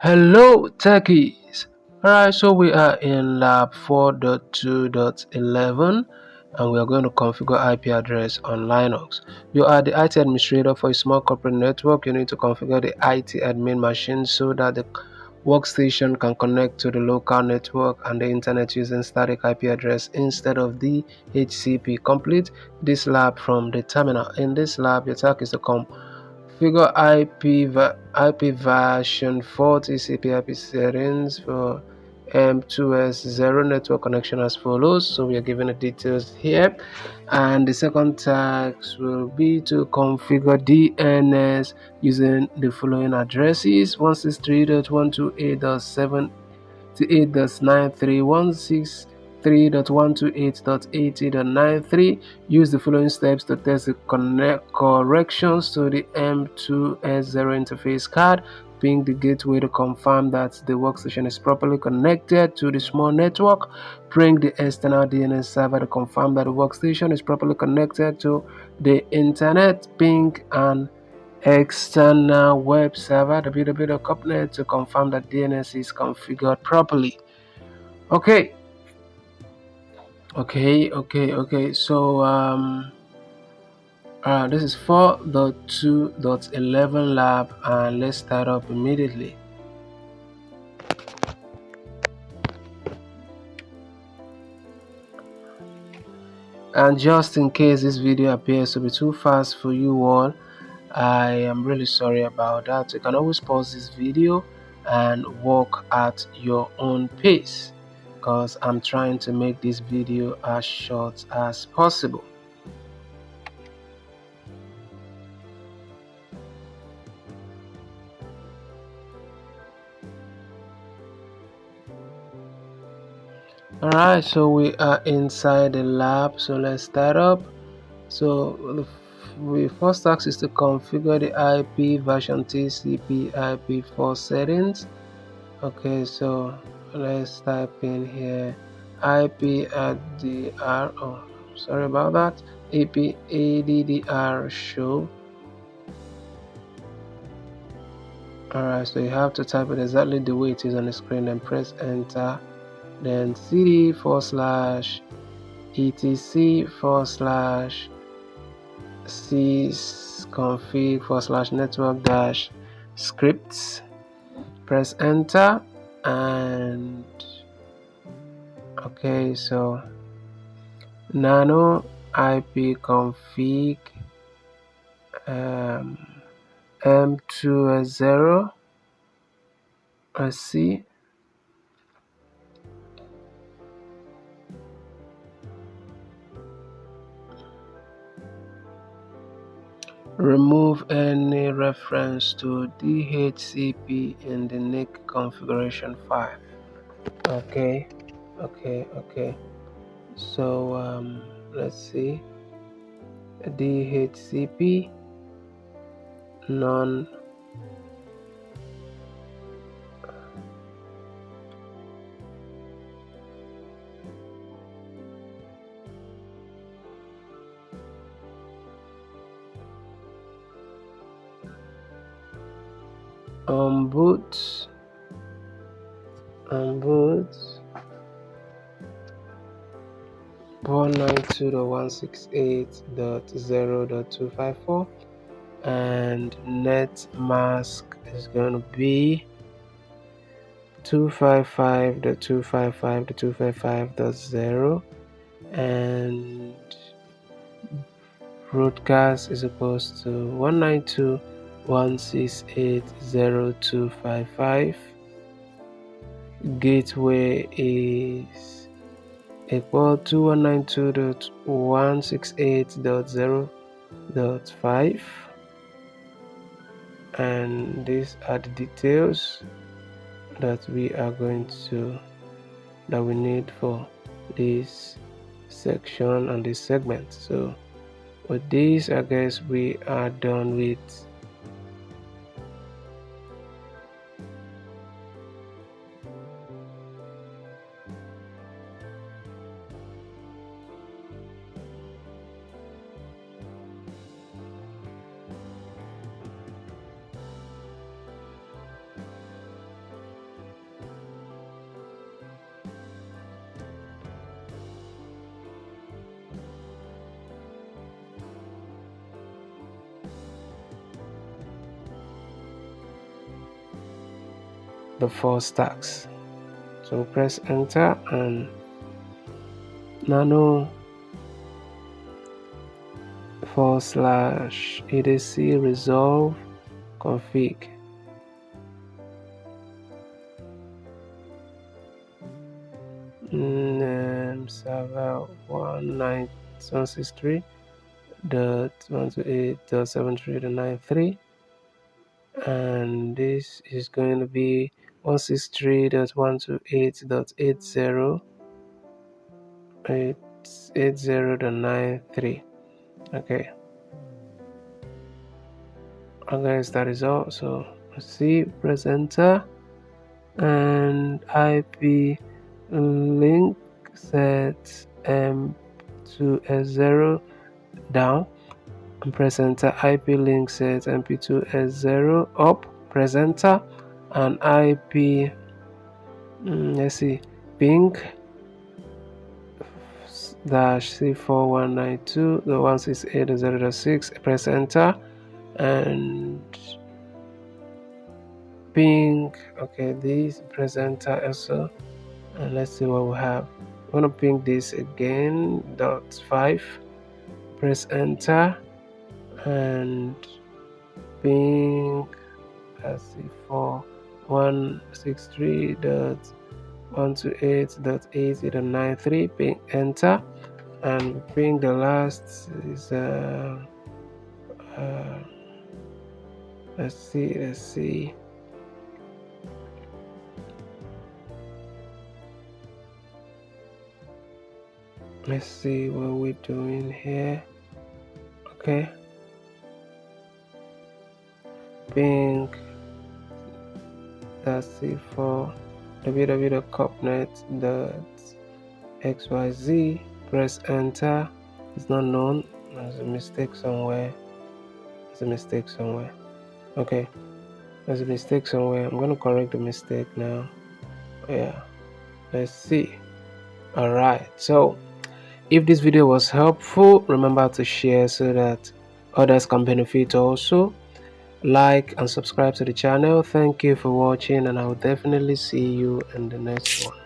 Hello, techies! Alright, so we are in lab 4.2.11 and we are going to configure IP address on Linux. You are the IT administrator for a small corporate network. You need to configure the IT admin machine so that the workstation can connect to the local network and the internet using static IP address instead of the HCP. Complete this lab from the terminal. In this lab, your task is to configure IP version 4 TCP IP settings for M2S0 network connection as follows. So we are given the details here, and the second task will be to configure DNS using the following addresses: 163.128.7 to 8.93.163.128.80.93. Use the following steps to test the corrections to the M2S0 interface card. Ping the gateway to confirm that the workstation is properly connected to the small network. Ping the external DNS server to confirm that the workstation is properly connected to the internet. Ping and external web server www.copnet to confirm that DNS is configured properly. Okay. So this is 4.2.11 lab, and let's start up immediately. And just in case this video appears to be too fast for you all, I am really sorry about that. You can always pause this video and walk at your own pace, because I'm trying to make this video as short as possible. Alright, so we are inside the lab, so let's start up. So the first task is to configure the IP version TCP IP4 settings. Okay, so let's type in here IP ADDR. Oh, sorry about that. IP ADDR show. Alright, so you have to type it exactly the way it is on the screen and press enter. Then cd /etc/cconfig/network-scripts. Press enter, and okay, so nano ipconfig M2S0. Let's see. Remove any reference to DHCP in the NIC configuration file. Okay. So let's see. DHCP non boot 192.168.0.254, and net mask is going to be 255.255.255.0, and broadcast is equals to 192.168.0.255. Gateway is equal to 192.168.0.5, and these are the details that we need for this section and this segment. So with this, I guess we are done with the first tax. So press enter and nano /etc resolve config. Server 192.168.73.93, and this is going to be 163.128.80.93. Okay, guys, that is all. So let's see, press enter and IP link set M2S0 down, and press enter. IP link set MP2S0 up, press enter, and IP let's see, ping -C4192.168.0.6, press enter, and ping, okay, this, press enter also, and let's see what we have. I'm gonna ping this again, .5, press enter, and ping C4163.128.80.93, ping enter, and ping the last is let's see what we're doing here. Okay, ping C4 www.copnet.xyz, press enter. It's not known. There's a mistake somewhere. Okay, there's a mistake somewhere. I'm going to correct the mistake now. Yeah, let's see. All right, so if this video was helpful, remember to share so that others can benefit also. Like and subscribe to the channel. Thank you for watching, and I will definitely see you in the next one.